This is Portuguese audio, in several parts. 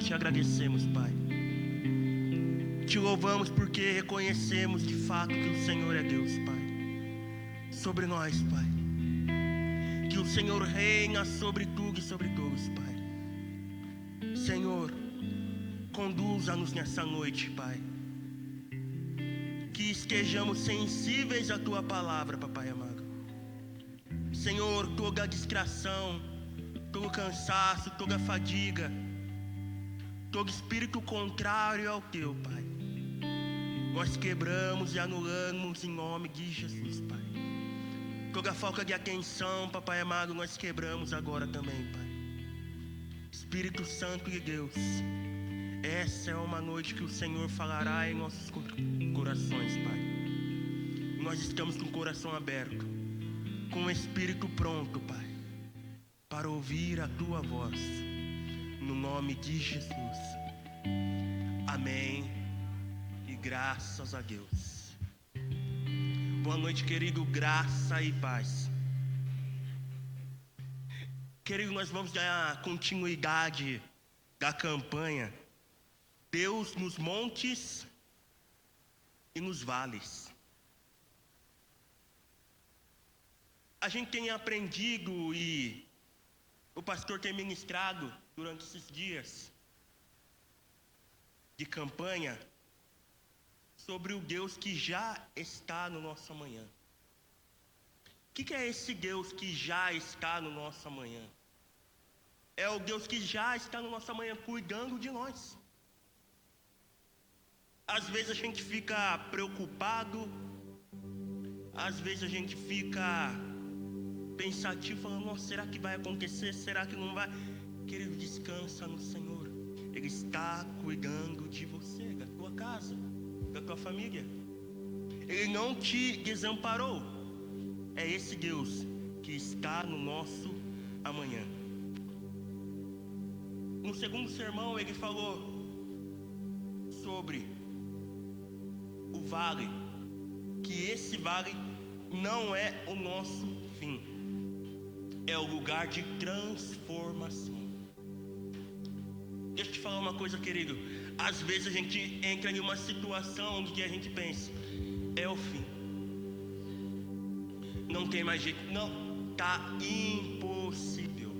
te agradecemos, Pai. Te louvamos porque reconhecemos de fato que o Senhor é Deus, Pai, sobre nós, Pai. Que o Senhor reina sobre tudo e sobre todos, Pai. Senhor, conduza-nos nessa noite, Pai. Que estejamos sensíveis à Tua palavra, Papai amado. Senhor, toda distração, todo cansaço, toda fadiga, todo espírito contrário ao Teu, Pai, nós quebramos e anulamos em nome de Jesus, Pai. Toda falta de atenção, Papai amado, nós quebramos agora também, Pai. Espírito Santo de Deus, essa é uma noite que o Senhor falará em nossos corações, Pai. Nós estamos com o coração aberto, com o espírito pronto, Pai, para ouvir a Tua voz, no nome de Jesus. Amém. E graças a Deus. Boa noite, querido, graça e paz. Querido, nós vamos dar continuidade da campanha Deus nos montes e nos vales. A gente tem aprendido e o pastor tem ministrado durante esses dias de campanha sobre o Deus que já está no nosso amanhã. O que é esse Deus que já está no nosso amanhã? É o Deus que já está no nosso amanhã cuidando de nós. Às vezes a gente fica preocupado, às vezes a gente fica pensativo, falando, nossa, será que vai acontecer? Será que não vai? Querido, descansa no Senhor. Ele está cuidando de você, da tua casa, da tua família. Ele não te desamparou. É esse Deus que está no nosso amanhã. No segundo sermão ele falou sobre o vale, que esse vale não é o nosso fim, é o lugar de transformação. Deixa eu te falar uma coisa, querido. Às vezes a gente entra em uma situação onde a gente pensa, é o fim, não tem mais jeito, não, tá impossível.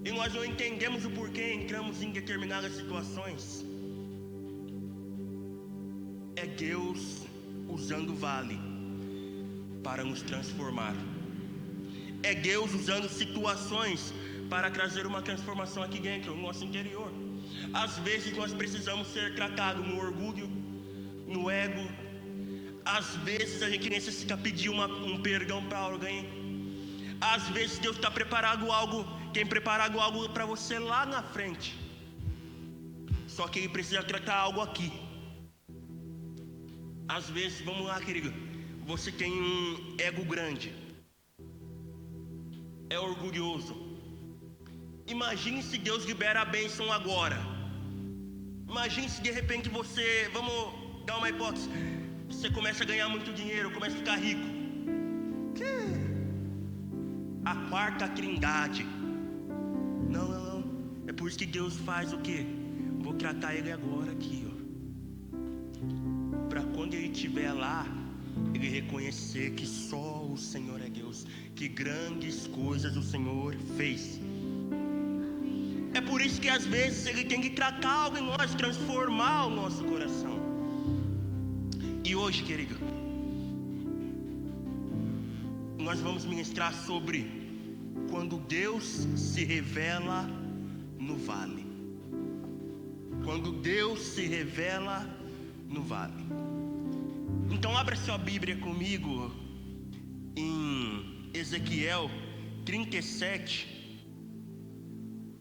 E nós não entendemos o porquê entramos em determinadas situações. É Deus usando o vale para nos transformar. É Deus usando situações para trazer uma transformação aqui dentro, no nosso interior. Às vezes nós precisamos ser tratados no orgulho, no ego. Às vezes a gente necessita pedir um perdão para alguém. Às vezes Deus está preparando algo, tem preparado algo para você lá na frente. Só que Ele precisa tratar algo aqui. Às vezes, vamos lá, querido, você tem um ego grande, é orgulhoso. Imagine se Deus libera a bênção agora. Imagine se de repente você, vamos dar uma hipótese, você começa a ganhar muito dinheiro, começa a ficar rico. A quarta trindade. Não. É por isso que Deus faz o quê? Vou tratar ele agora aqui, ó. Para quando ele estiver lá, ele reconhecer que só o Senhor é Deus, que grandes coisas o Senhor fez. É por isso que às vezes Ele tem que tratar algo em nós, transformar o nosso coração. E hoje, querido, nós vamos ministrar sobre quando Deus se revela no vale. Quando Deus se revela no vale. Então abra sua Bíblia comigo em Ezequiel 37.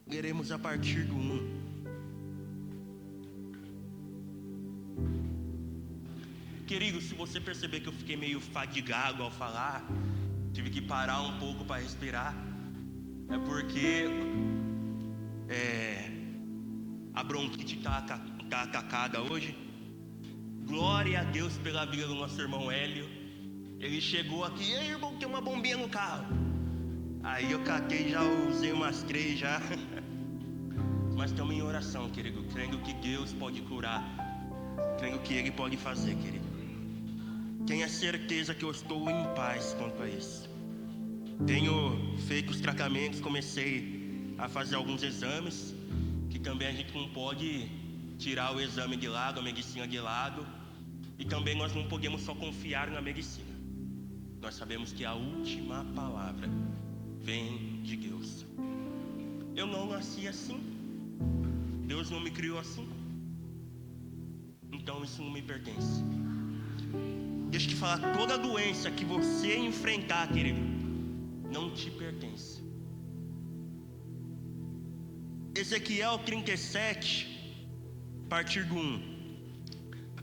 Leremos a partir do 1. Querido, se você perceber que eu fiquei meio fadigado ao falar, tive que parar um pouco para respirar, é porque a bronquite tá atacada hoje. Glória a Deus pela vida do nosso irmão Hélio. Ele chegou aqui, ei irmão, tem uma bombinha no carro. Aí eu catei, já usei umas 3 já. mas estamos em oração, querido, crendo que Deus pode curar, crendo que Ele pode fazer, querido. Tenha certeza que eu estou em paz quanto a isso. Tenho feito os tratamentos, comecei a fazer alguns exames, que também a gente não pode tirar o exame de lado, a medicina de lado, e também nós não podemos só confiar na medicina. Nós sabemos que a última palavra vem de Deus. Eu não nasci assim, Deus não me criou assim, então isso não me pertence. Deixa eu te falar, toda doença que você enfrentar, querido, não te pertence. Ezequiel 37, a partir do 1.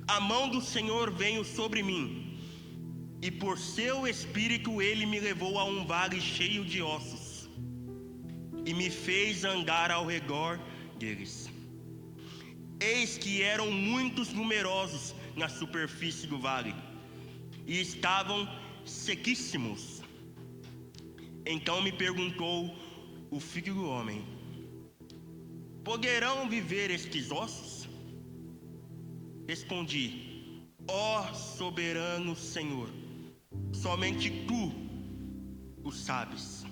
A mão do Senhor veio sobre mim, e por seu espírito ele me levou a um vale cheio de ossos, e me fez andar ao redor deles. Eis que eram muitos numerosos na superfície do vale, e estavam sequíssimos. Então me perguntou o filho do homem: poderão viver estes ossos? Respondi: ó soberano Senhor, somente tu o sabes.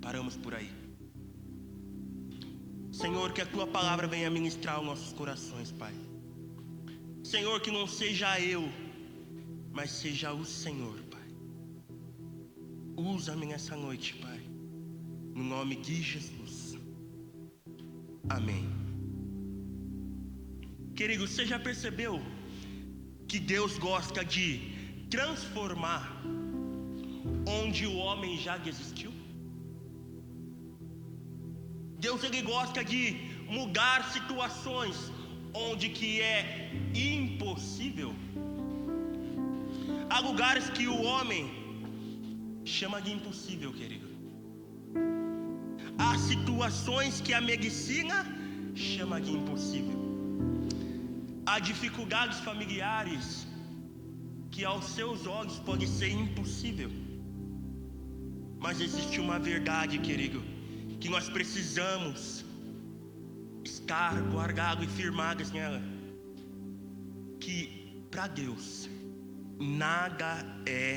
Paramos por aí. Senhor, que a tua palavra venha ministrar os nossos corações, Pai. Senhor, que não seja eu, mas seja o Senhor, Pai. Usa-me nessa noite, Pai, no nome de Jesus. Amém. Querido, você já percebeu que Deus gosta de transformar onde o homem já desistiu? Deus, ele gosta de mudar situações onde que é impossível. Há lugares que o homem chama de impossível, querido. Há situações que a medicina chama de impossível. Há dificuldades familiares que aos seus olhos pode ser impossível. Mas existe uma verdade, querido, que nós precisamos estar guardados e firmados nela, que para Deus nada é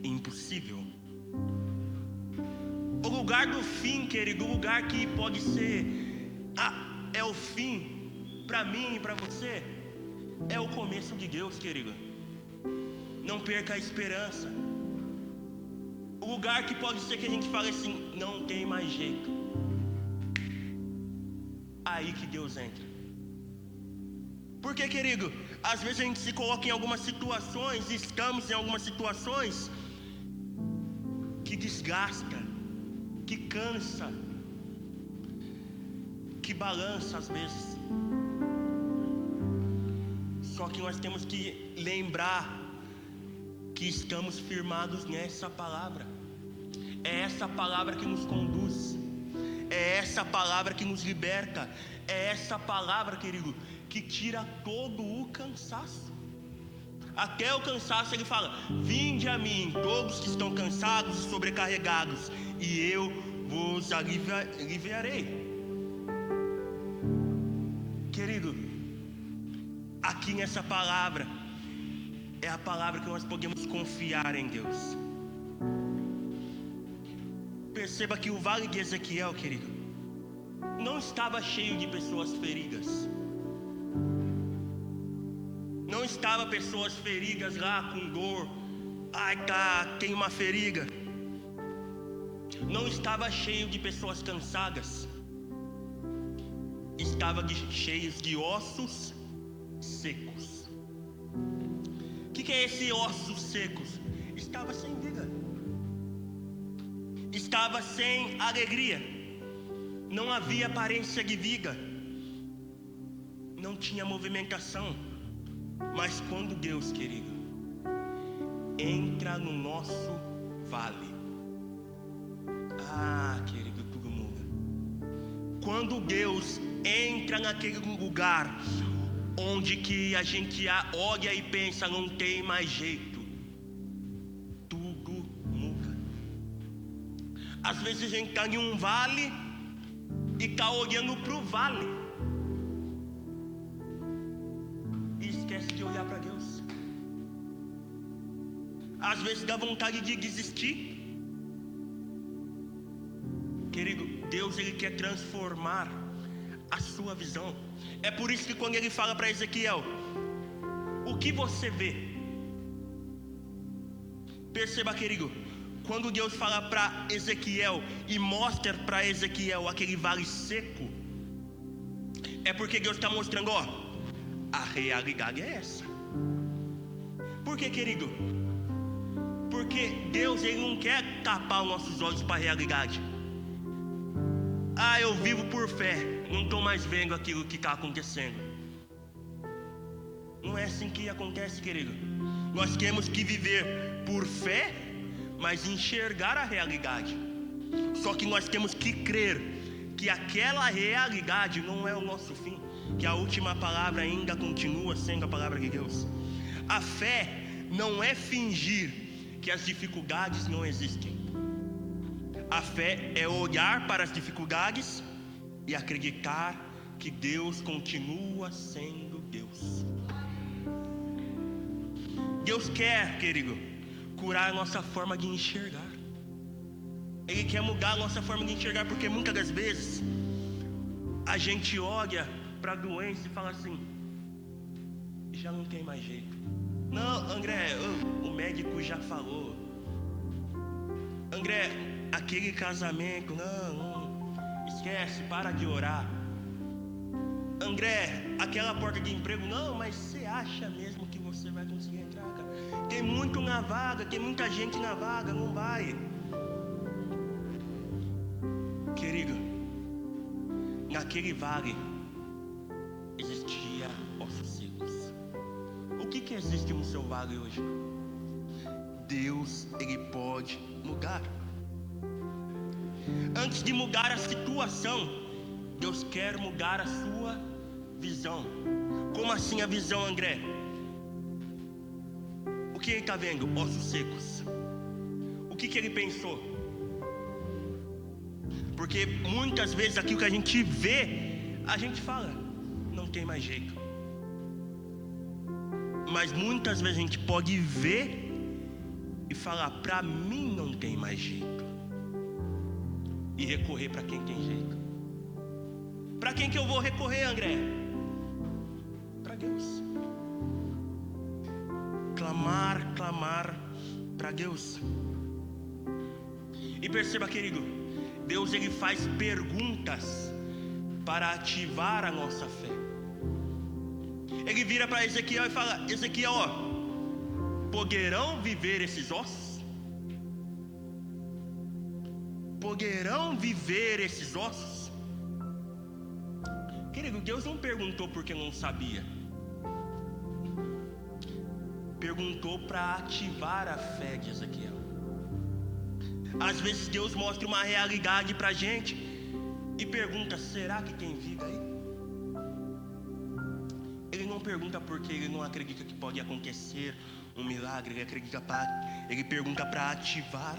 impossível. O lugar do fim, querido, o lugar que pode ser é o fim para mim e para você, é o começo de Deus, querido. Não perca a esperança. O lugar que pode ser que a gente fale assim: não tem mais jeito. Aí que Deus entra. Porque, querido, às vezes a gente se coloca em algumas situações, estamos em algumas situações que desgasta, que cansa, que balança às vezes. Só que nós temos que lembrar que estamos firmados nessa palavra. É essa palavra que nos conduz, é essa palavra que nos liberta, é essa palavra, querido, que tira todo o cansaço. Até o cansaço ele fala: vinde a mim todos que estão cansados e sobrecarregados, e eu vos aliviarei. Querido, aqui nessa palavra é a palavra que nós podemos confiar em Deus. Perceba que o vale de Ezequiel, querido, não estava cheio de pessoas feridas. Não estava pessoas feridas lá com dor. Ai, tem uma ferida. Não estava cheio de pessoas cansadas. Estava cheios de ossos secos. O que é esse ossos secos? Estava sem vida. Estava sem alegria. Não havia aparência de vida. Não tinha movimentação. Mas quando Deus, querido, entra no nosso vale, querido, tudo muda. Quando Deus entra naquele lugar onde que a gente olha e pensa: não tem mais jeito, tudo muda. Às vezes a gente está em um vale está olhando para o vale e esquece de olhar para Deus. Às vezes dá vontade de desistir. Querido, Deus ele quer transformar a sua visão. É por isso que quando ele fala para Ezequiel, o que você vê? Perceba, querido, quando Deus fala para Ezequiel e mostra para Ezequiel aquele vale seco, é porque Deus está mostrando, ó, a realidade é essa. Por que, querido? Porque Deus ele não quer tapar os nossos olhos para a realidade. Ah, eu vivo por fé, não estou mais vendo aquilo que está acontecendo. Não é assim que acontece, querido. Nós temos que viver por fé, mas enxergar a realidade. Só que nós temos que crer que aquela realidade não é o nosso fim, que a última palavra ainda continua sendo a palavra de Deus. A fé não é fingir que as dificuldades não existem. A fé é olhar para as dificuldades e acreditar que Deus continua sendo Deus. Deus quer, querido, curar a nossa forma de enxergar. Ele quer mudar a nossa forma de enxergar, porque muitas das vezes a gente olha para a doença e fala assim, já não tem mais jeito. Não, André, o médico já falou. André, aquele casamento, não, esquece, para de orar. André, aquela porta de emprego, não, mas você acha mesmo que você vai conseguir entrar, cara? Tem muito na vaga, tem muita gente na vaga, não vai. Querido, naquele vale existia ossos secos. O que existe no seu vale hoje? Deus, ele pode mudar. Antes de mudar a situação, Deus quer mudar a sua visão. Como assim a visão, André? O que ele está vendo? Ossos secos. O que ele pensou? Porque muitas vezes aquilo que a gente vê, a gente fala, não tem mais jeito. Mas muitas vezes a gente pode ver e falar, para mim não tem mais jeito. E recorrer para quem tem jeito. Para quem que eu vou recorrer, André? Para Deus. Clamar para Deus. E perceba, querido, Deus ele faz perguntas para ativar a nossa fé. Ele vira para Ezequiel e fala, Ezequiel, ó, poderão viver esses ossos? Poderão viver esses ossos? Querido, Deus não perguntou porque não sabia. Perguntou para ativar a fé de Ezequiel. Às vezes Deus mostra uma realidade para a gente e pergunta, será que tem vida aí? Ele não pergunta porque ele não acredita que pode acontecer um milagre. Ele pergunta para ativar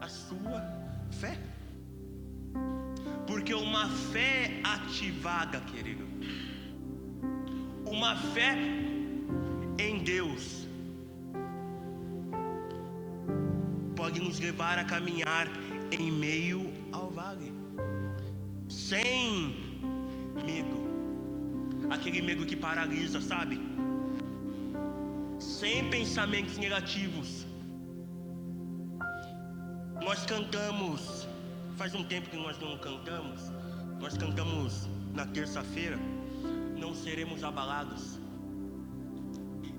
a sua fé. Porque uma fé ativada, querido, uma fé em Deus pode nos levar a caminhar em meio ao vale, sem medo, aquele medo que paralisa, sabe? Sem pensamentos negativos. Nós cantamos, faz um tempo que nós não cantamos, nós cantamos na terça-feira, não seremos abalados.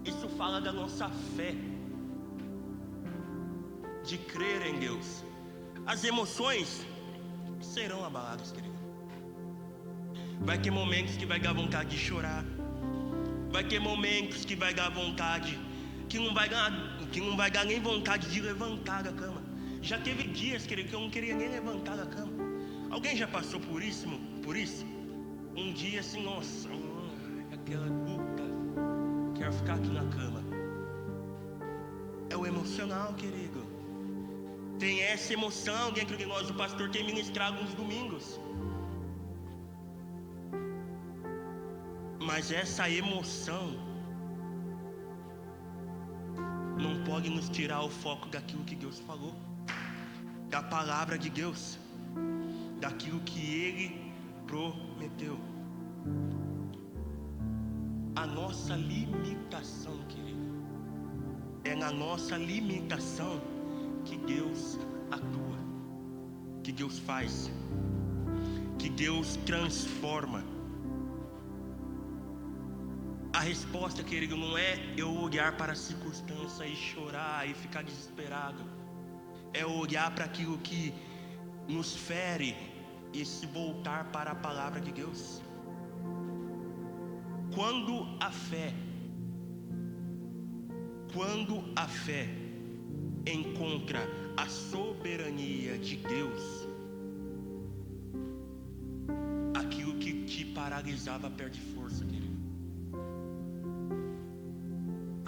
Isso fala da nossa fé, de crer em Deus. As emoções serão abaladas, querido. Vai ter momentos que vai dar vontade de chorar. Vai ter momentos que vai dar vontade, que não vai dar nem vontade de levantar da cama. Já teve dias, querido, que eu não queria nem levantar da cama. Alguém já passou por isso? Um dia assim, nossa, aquela puta, quero ficar aqui na cama. É o emocional, querido. Tem essa emoção dentro de nós. O pastor tem ministrado nos domingos. Mas essa emoção não pode nos tirar o foco daquilo que Deus falou, da palavra de Deus, daquilo que Ele prometeu. A nossa limitação, querido, é na nossa limitação que Deus atua, que Deus faz, que Deus transforma. A resposta, querido, não é eu olhar para a circunstância e chorar e ficar desesperado. É olhar para aquilo que nos fere e se voltar para a palavra de Deus. Quando a fé encontra a soberania de Deus, aquilo que te paralisava perde força, querido.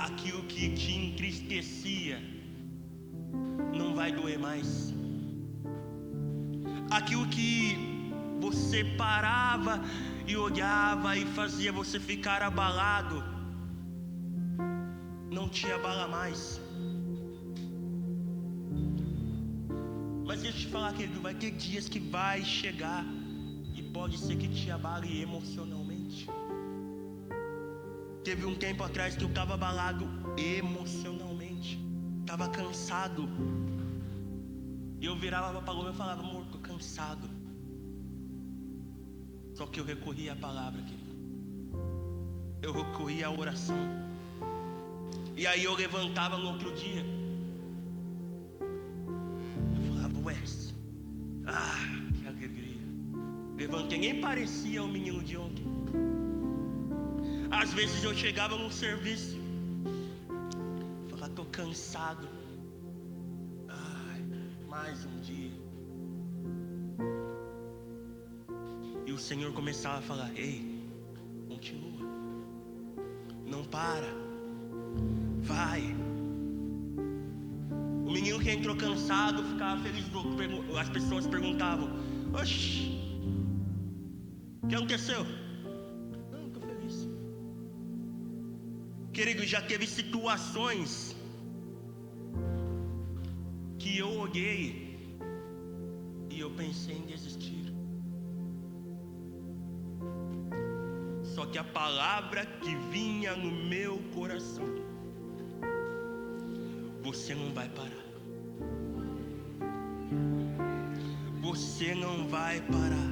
Aquilo que te entristecia não vai doer mais. Aquilo que você parava e olhava e fazia você ficar abalado não te abala mais. Mas deixa eu te falar, querido, vai ter dias que vai chegar e pode ser que te abale emocionalmente. Teve um tempo atrás que eu estava abalado emocionalmente, estava cansado. E eu virava para a Paloma e falava: amor, estou cansado. Só que eu recorri à palavra, querido. Eu recorri à oração. E aí eu levantava no outro dia. Eu falava: Wes, que alegria. Levantei, nem parecia o menino de ontem. Às vezes eu chegava no serviço, falava: estou cansado. Mais um dia. E o Senhor começava a falar: ei, continua, não para, vai. O menino que entrou cansado ficava feliz. As pessoas perguntavam: oxi, o que aconteceu? Não, estou feliz. Querido, já teve situações que eu olhei e eu pensei em desistir. Só que a palavra que vinha no meu coração: você não vai parar. Você não vai parar.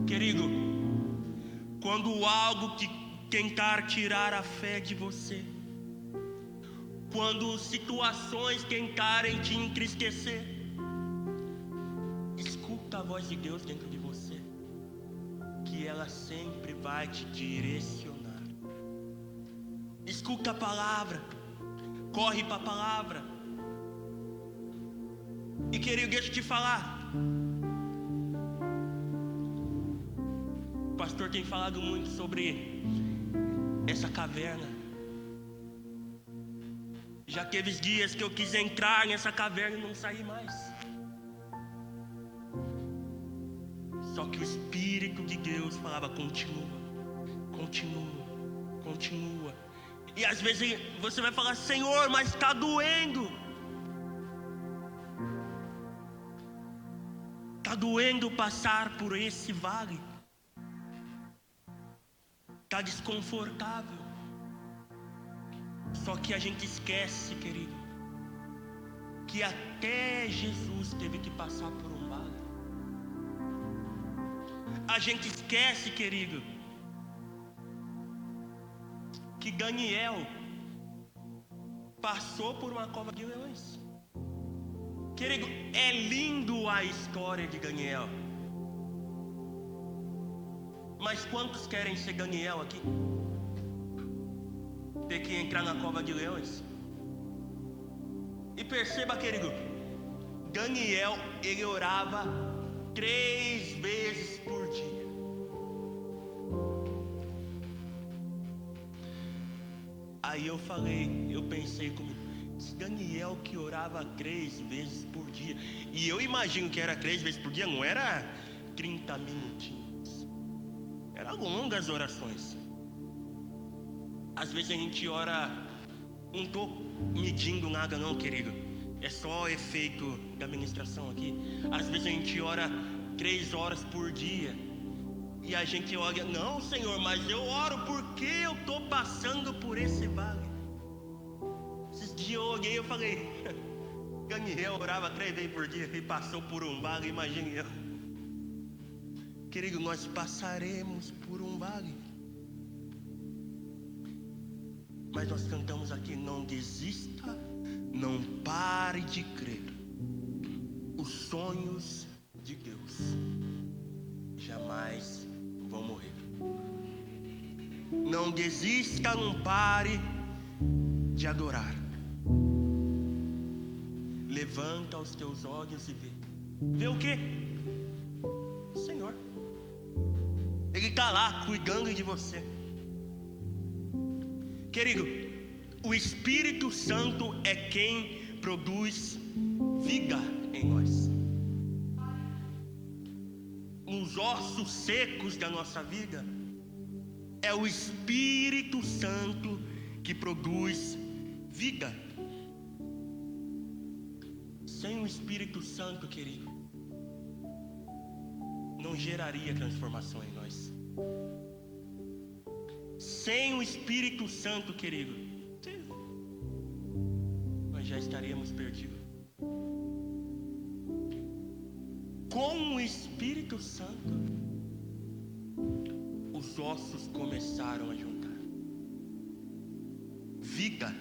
Querido, quando algo que tentar tirar a fé de você, quando situações tentarem te entristecer, escuta a voz de Deus dentro de você, que ela sempre vai te direcionar. Escuta a palavra, corre para a palavra. E querido, deixa eu te falar, o pastor tem falado muito sobre essa caverna. Já teve dias que eu quis entrar nessa caverna e não sair mais. Só que o Espírito de Deus falava: continua, continua, continua. E às vezes você vai falar: Senhor, mas está doendo. Está doendo passar por esse vale. Está desconfortável. Só que a gente esquece, querido, que até Jesus teve que passar por um vale. A gente esquece, querido, que Daniel passou por uma cova de leões. Querido, é lindo a história de Daniel. Mas quantos querem ser Daniel aqui? Ter que entrar na cova de leões? E perceba, querido, Daniel, ele orava 3 vezes por dia. Aí eu pensei comigo: se Daniel que orava 3 vezes por dia, e eu imagino que era 3 vezes por dia, não era 30 minutinhos. longas orações. Às vezes a gente ora, não estou medindo nada não, querido, é só efeito da ministração aqui. Às vezes a gente ora 3 horas por dia, e a gente olha, não, Senhor, mas eu oro porque eu estou passando por esse vale. Esses dias eu olhei e eu falei, Daniel orava 3 vezes por dia e passou por um vale, imagine eu. Querido, nós passaremos por um vale, mas nós cantamos aqui, não desista, não pare de crer. Os sonhos de Deus jamais vão morrer. Não desista, não pare de adorar. Levanta os teus olhos e vê. Vê o quê? O Senhor. Ele está lá cuidando de você. Querido, o Espírito Santo é quem produz vida em nós. Nos ossos secos da nossa vida, é o Espírito Santo que produz vida. Sem o Espírito Santo, querido, não geraria transformação em nós. Sem o Espírito Santo, querido, nós já estaríamos perdidos. Com o Espírito Santo, os ossos começaram a juntar. Vida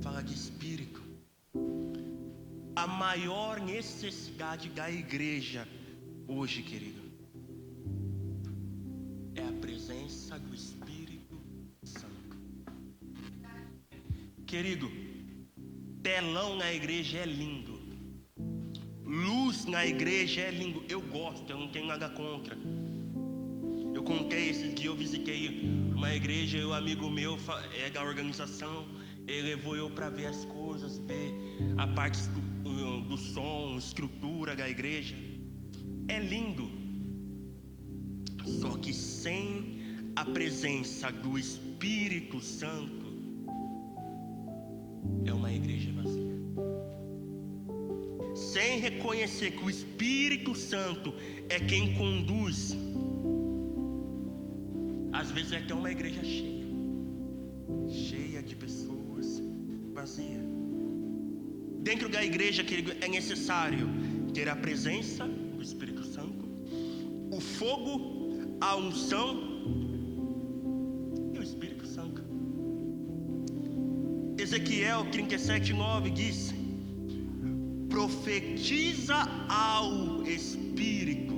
fala de Espírito. A maior necessidade da igreja hoje, querido, é a presença do Espírito Santo. Querido, telão na igreja é lindo, luz na igreja é lindo, eu gosto, eu não tenho nada contra. Eu contei esses dias, eu visitei uma igreja e um amigo meu é da organização, ele levou eu para ver as coisas, ver a parte do som, estrutura da igreja. É lindo. Só que sem a presença do Espírito Santo, é uma igreja vazia. Sem reconhecer que o Espírito Santo é quem conduz, às vezes é até uma igreja cheia de pessoas vazias. Dentro da igreja, querido, é necessário ter a presença do Espírito Santo, o fogo, a unção e o Espírito Santo. Ezequiel 37:9 diz: profetiza ao Espírito.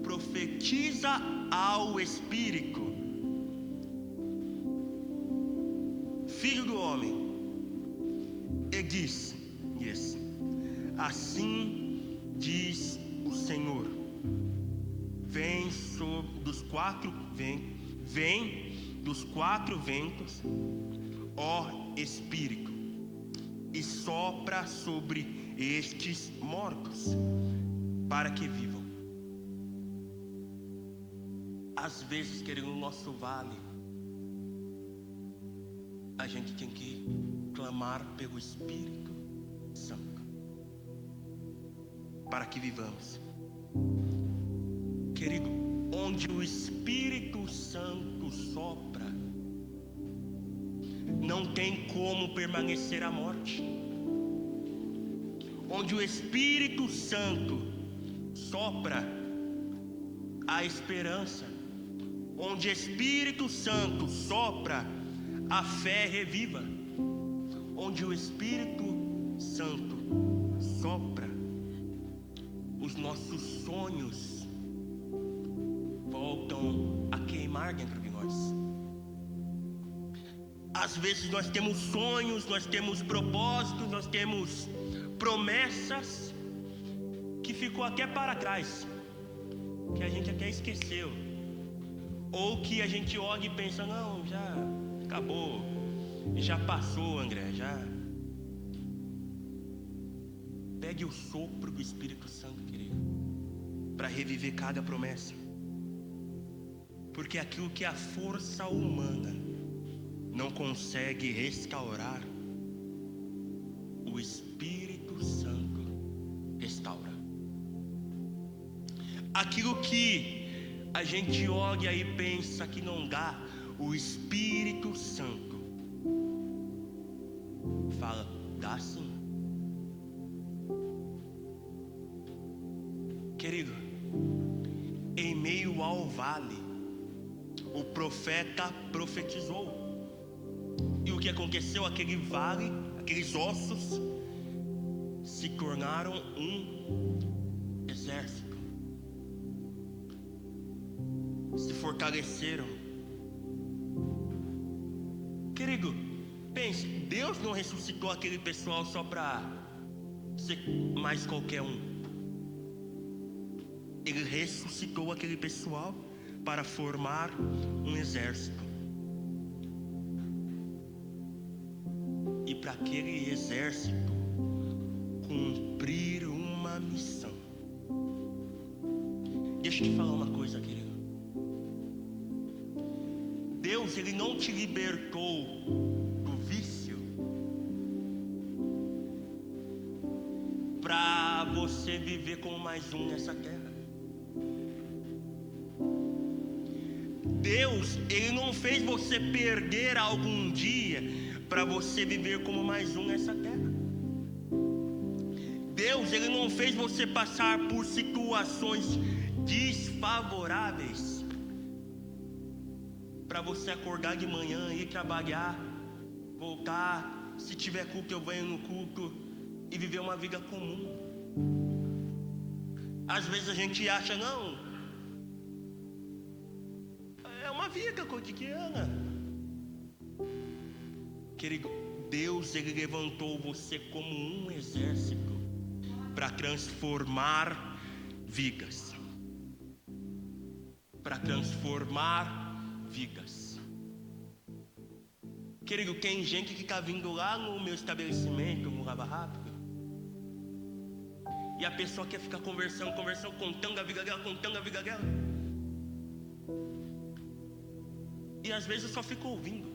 Profetiza ao Espírito. Filho do homem, e diz: assim diz o Senhor, vem dos quatro ventos, ó Espírito, e sopra sobre estes mortos, para que vivam. Às vezes, querido, no nosso vale, a gente tem que clamar pelo Espírito Santo, para que vivamos. Querido, onde o Espírito Santo sopra, não tem como permanecer a morte. Onde o Espírito Santo sopra, a esperança. Onde o Espírito Santo sopra, a fé reviva. Onde o Espírito Santo sopra, os nossos sonhos voltam a queimar dentro de nós. Às vezes nós temos sonhos, nós temos propósitos, nós temos promessas que ficou até para trás, que a gente até esqueceu, ou que a gente olha e pensa, não, já acabou, já passou, André, já. Pegue o sopro do Espírito Santo, querido. para reviver cada promessa. Porque aquilo que a força humana não consegue restaurar, o Espírito Santo restaura. Aquilo que a gente olha e pensa que não dá, o Espírito Santo fala, dá sim. Querido, em meio ao vale, o profeta profetizou. E o que aconteceu? Aquele vale, aqueles ossos se tornaram um exército. Se fortaleceram. Querido, pense, Deus não ressuscitou aquele pessoal só para ser mais qualquer um. Ele ressuscitou aquele pessoal para formar um exército. E para aquele exército cumprir uma missão. Deixa eu te falar uma coisa, querido. Deus, Ele não te libertou do vício para você viver como mais um nessa terra. Deus, Ele não fez você perder algum dia para você viver como mais um nessa terra. Deus, Ele não fez você passar por situações desfavoráveis para você acordar de manhã, ir trabalhar, voltar, se tiver culto eu venho no culto e viver uma vida comum. Às vezes a gente acha, não, é uma vida cotidiana. Querido, Deus, Ele levantou você como um exército para transformar vidas. Para transformar vidas. Querido, tem gente que está vindo lá no meu estabelecimento, no Lava Rápido, e a pessoa quer ficar conversando, contando a vida dela. E às vezes eu só fico ouvindo.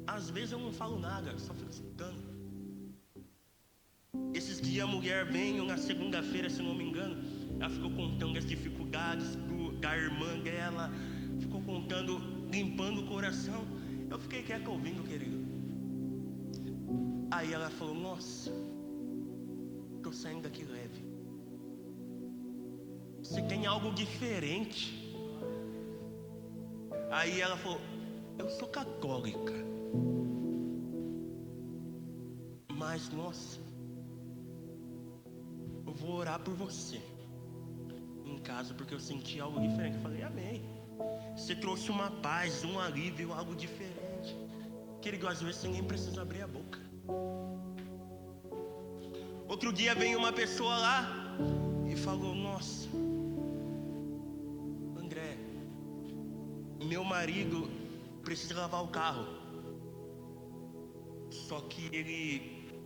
Às vezes eu não falo nada, eu só fico escutando. Esses dias a mulher veio na segunda-feira, se não me engano, ela ficou contando as dificuldades da irmã dela, ficou contando, limpando o coração. Eu fiquei quieto ouvindo, querido. Aí ela falou, nossa, tô saindo daqui leve. Você tem algo diferente. Aí ela falou, eu sou católica, mas nossa, eu vou orar por você em casa, porque eu senti algo diferente. Eu falei, amém. Você trouxe uma paz, um alívio, algo diferente. Querido, às vezes você nem precisa abrir a boca. Outro dia veio uma pessoa lá e falou, nossa, André, meu marido precisa lavar o carro, só que ele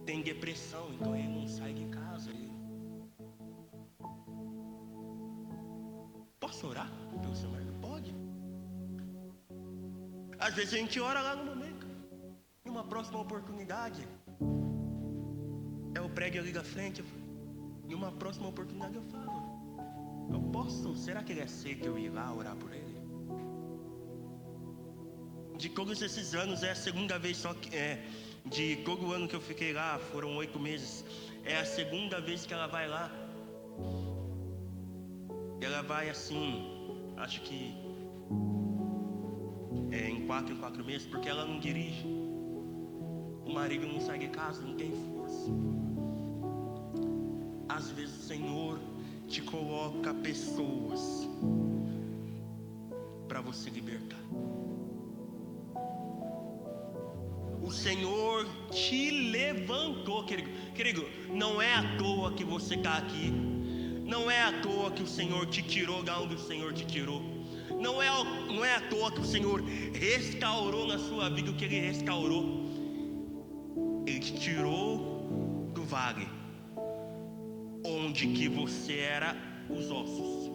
tem depressão, então ele não sai de casa. Posso orar pelo seu marido? Pode. Às vezes a gente ora lá no momento. Em uma próxima oportunidade, é o prédio ali da frente. Em uma próxima oportunidade eu falo, eu posso? Será que ele aceita eu ir lá orar por ele? De todos esses anos, é a segunda vez só que de todo o ano que eu fiquei lá, foram 8 meses, é a segunda vez que ela vai lá. Ela vai assim, acho que em 4 meses, porque ela não dirige. O marido não sai de casa, não tem força. Às vezes o Senhor te coloca pessoas para você libertar. O Senhor te levantou, querido. Querido, não é à toa que você está aqui. Não é à toa que o Senhor te tirou de onde o Senhor te tirou. Não é à toa que o Senhor restaurou na sua vida o que Ele restaurou. Ele te tirou do vale, onde que você era os ossos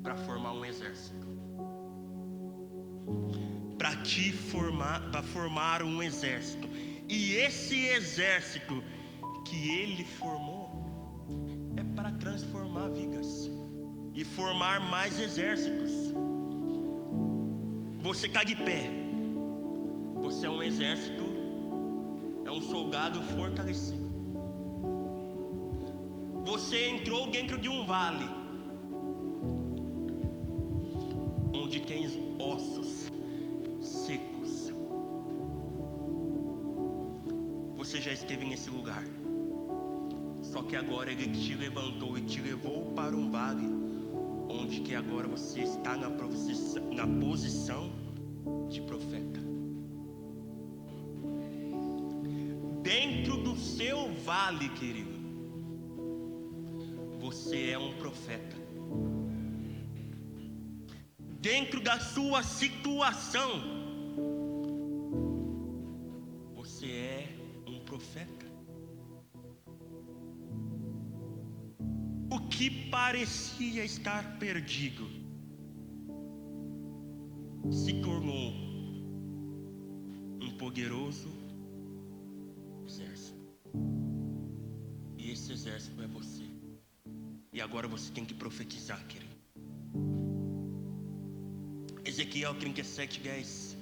para formar um exército. Para formar um exército. E esse exército que ele formou é para transformar vidas e formar mais exércitos. Você está de pé. Você é um exército, é um soldado fortalecido. Você entrou dentro de um vale onde tem ossos secos. Você já esteve nesse lugar. Só que agora ele te levantou e te levou para um vale onde que agora você está na posição de profeta. Dentro do seu vale, querido, você é um profeta. Dentro da sua situação, você é um profeta. O que parecia estar perdido se tornou um poderoso exército. E esse exército é você. E agora você tem que profetizar, querido. Ezequiel 37:10.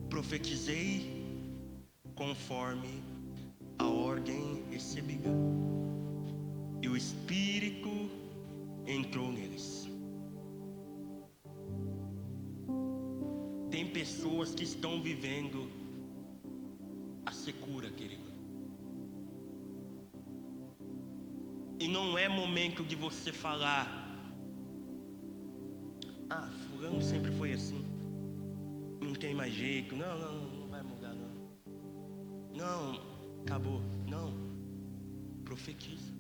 Profetizei conforme a ordem recebida, e o Espírito entrou neles. Tem pessoas que estão vivendo a secura, querido. E não é momento de você falar: ah, fulano sempre foi assim, não tem mais jeito, não vai mudar não, acabou. Não, profetiza.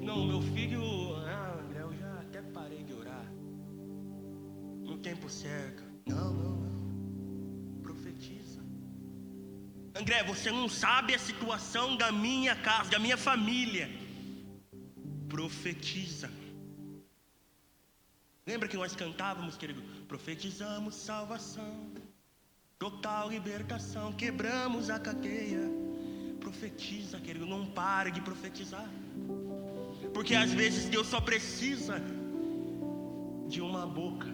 Não, meu filho, André, eu já até parei de orar no tempo certo. Não, profetiza. André, você não sabe a situação da minha casa, da minha família. Profetiza. Lembra que nós cantávamos, querido? Profetizamos salvação, total libertação, quebramos a cadeia. Profetiza, querido, não pare de profetizar. Porque às vezes Deus só precisa de uma boca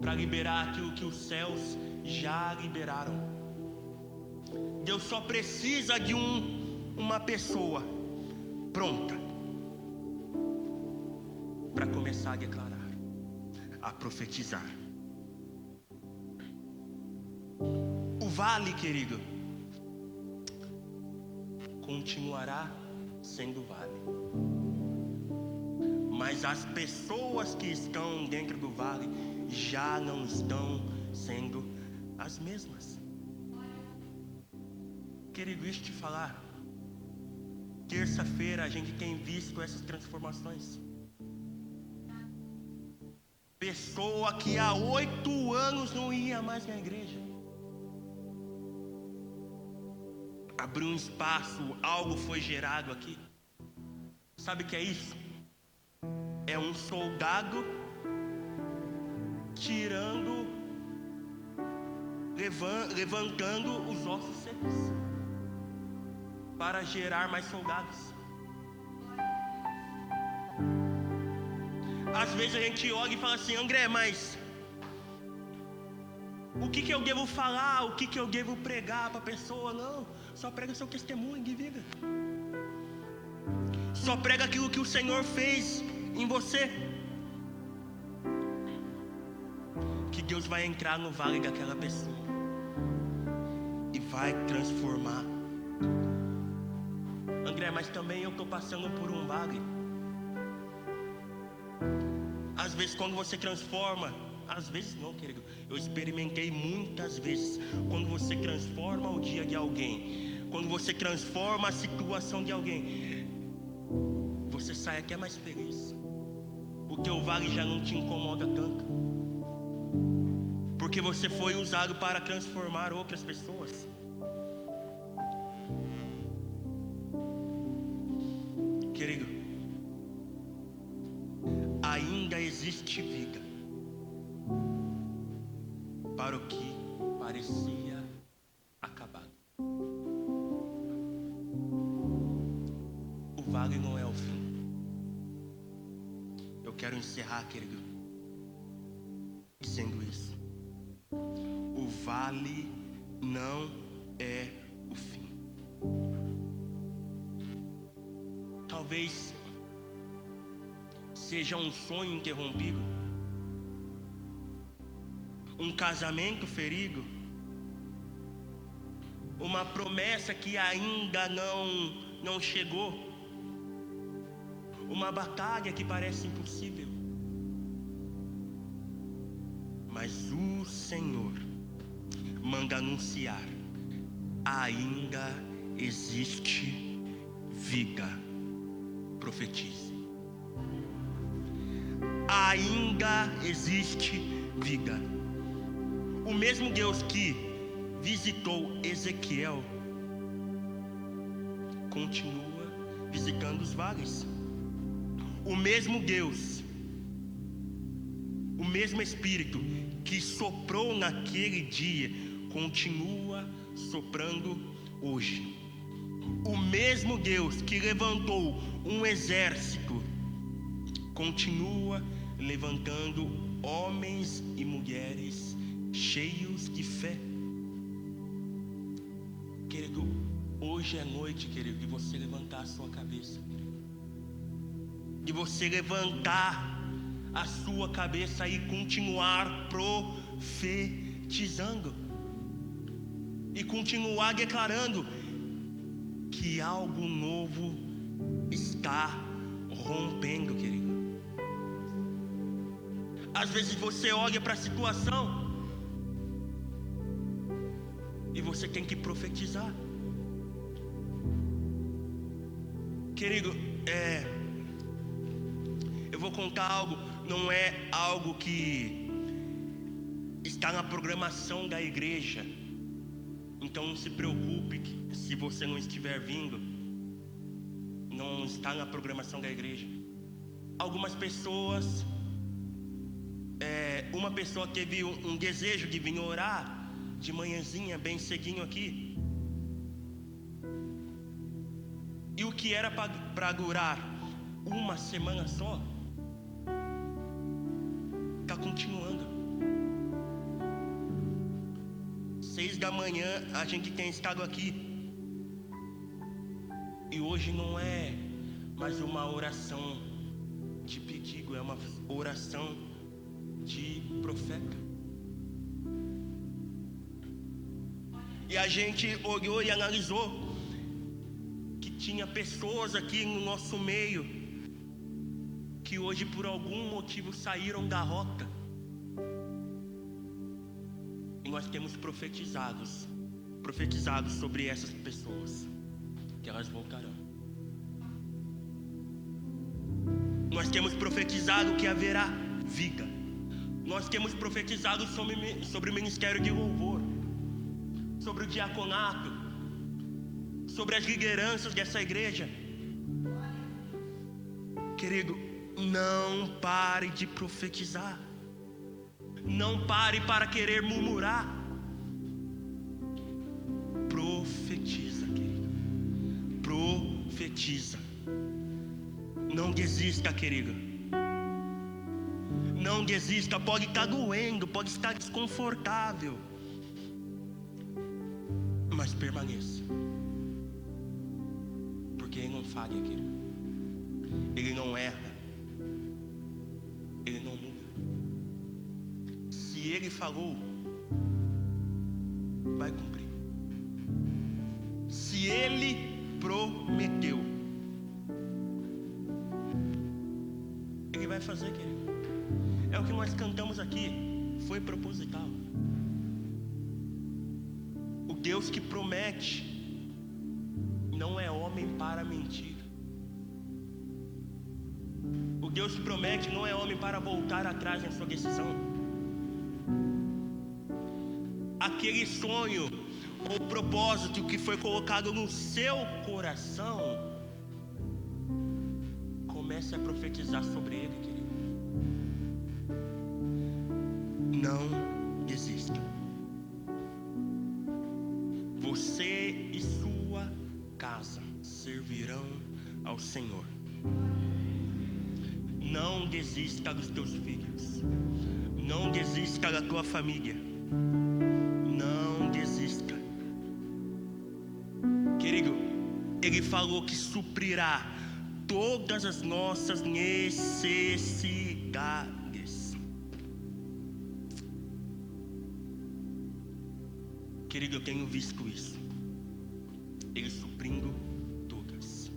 para liberar aquilo que os céus já liberaram. Deus só precisa de uma pessoa pronta para começar a declarar, a profetizar. O vale, querido, continuará sendo vale, mas as pessoas que estão dentro do vale já não estão sendo as mesmas. Querido, deixa eu te falar, terça-feira a gente tem visto essas transformações. Pessoa que há 8 anos não ia mais na igreja, abriu um espaço, algo foi gerado aqui. Sabe o que é isso? É um soldado levantando os ossos secos para gerar mais soldados. Às vezes a gente olha e fala assim: André, mas o que eu devo falar? O que eu devo pregar para a pessoa? Não, só prega seu testemunho de vida. Só prega aquilo que o Senhor fez em você. Que Deus vai entrar no vale daquela pessoa e vai transformar. André, mas também eu estou passando por um vale. Às vezes quando você transforma, às vezes não, querido, eu experimentei muitas vezes. Quando você transforma o dia de alguém, quando você transforma a situação de alguém, você sai até mais feliz, porque o vale já não te incomoda tanto, Porque você foi usado para transformar outras pessoas. Querido, ainda existe vida para o que parecia acabado. O vale não é o fim. Eu quero encerrar, querido, dizendo isso. O vale não é o fim. Talvez seja um sonho interrompido, um casamento ferido, uma promessa que ainda não chegou, uma batalha que parece impossível. Mas o Senhor manda anunciar: ainda existe vida. Profetize. Ainda existe vida. O mesmo Deus que visitou Ezequiel continua visitando os vales. O mesmo Deus, o mesmo Espírito que soprou naquele dia continua soprando hoje. O mesmo Deus que levantou um exército continua levantando homens e mulheres cheios de fé. Querido, hoje é noite, querido, de você levantar a sua cabeça, de você levantar a sua cabeça e continuar profetizando e continuar declarando que algo novo está rompendo, querido. Às vezes você olha para a situação e você tem que profetizar. Querido, eu vou contar algo, não é algo que está na programação da igreja. Então não se preocupe se você não estiver vindo. Não está na programação da igreja. Algumas pessoas, uma pessoa teve um desejo de vir orar de manhãzinha, bem cedinho aqui. E o que era para durar uma semana só, está continuando. 6 da manhã a gente tem estado aqui. E hoje não é mais uma oração de pedido, é uma oração de profeta. E a gente olhou e analisou que tinha pessoas aqui no nosso meio que hoje por algum motivo saíram da rota. E nós temos profetizado sobre essas pessoas, que elas voltarão. Nós temos profetizado que haverá vida. Nós temos profetizado sobre o ministério de louvor, sobre o diaconato, sobre as lideranças dessa igreja. Querido, não pare de profetizar. Não pare para querer murmurar. Profetiza, querido. Profetiza. Não desista, querido. Não desista. Pode estar doendo, pode estar desconfortável, mas permaneça. Porque Ele não falha, querido. Ele não erra. Ele não muda. Se Ele falou, vai cumprir. Se Ele prometeu, Ele vai fazer, querido. É o que nós cantamos aqui. Foi proposital. O Deus que promete não é homem para mentir. O Deus que promete não é homem para voltar atrás na sua decisão. aquele sonho ou propósito que foi colocado no seu coração, comece a profetizar sobre ele, querido. Não desista. Você e sua casa servirão ao Senhor. Não desista dos teus filhos. Não desista da tua família. Não desista. Querido, Ele falou que suprirá todas as nossas necessidades. Querido, eu tenho visto isso. Ele suprindo todas.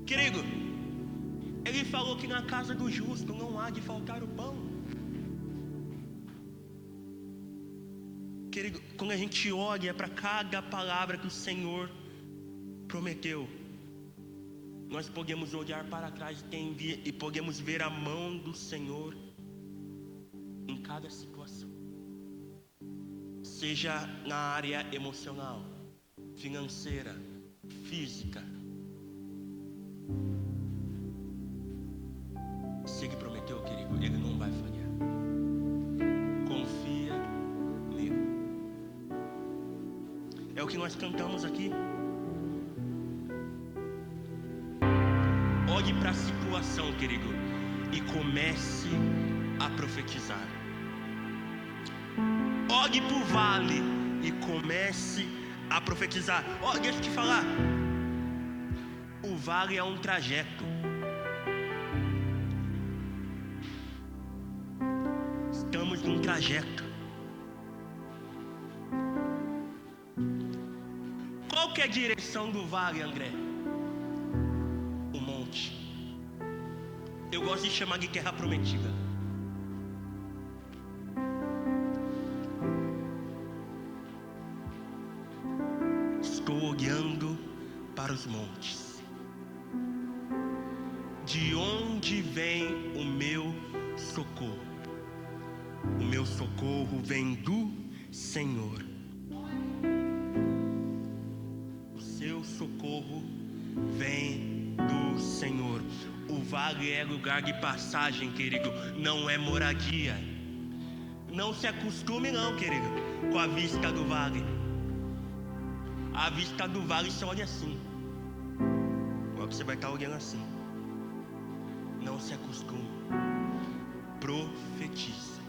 Querido, Ele falou que na casa do justo não há de faltar o pão. Querido, quando a gente olha para cada palavra que o Senhor prometeu, nós podemos olhar para trás e podemos ver a mão do Senhor em cada situação. Seja na área emocional, financeira, física. Se Ele prometeu, querido, Ele não vai falhar. Confia nele. É o que nós cantamos aqui. Olhe para a situação, querido, e comece a profetizar. Olhe para o vale e comece a profetizar. Deixa eu te falar. O vale é um trajeto. Estamos num trajeto. Qual que é a direção do vale, André? O monte. Eu gosto de chamar de terra prometida. Estou olhando para os montes. De onde vem o meu socorro? O meu socorro vem do Senhor. O seu socorro vem do Senhor. O vale é lugar de passagem, querido, não é moradia. Não se acostume não, querido, com a vista do vale. A vista do vale você olha assim. Agora você vai estar olhando assim. Não se acostume. Profetize.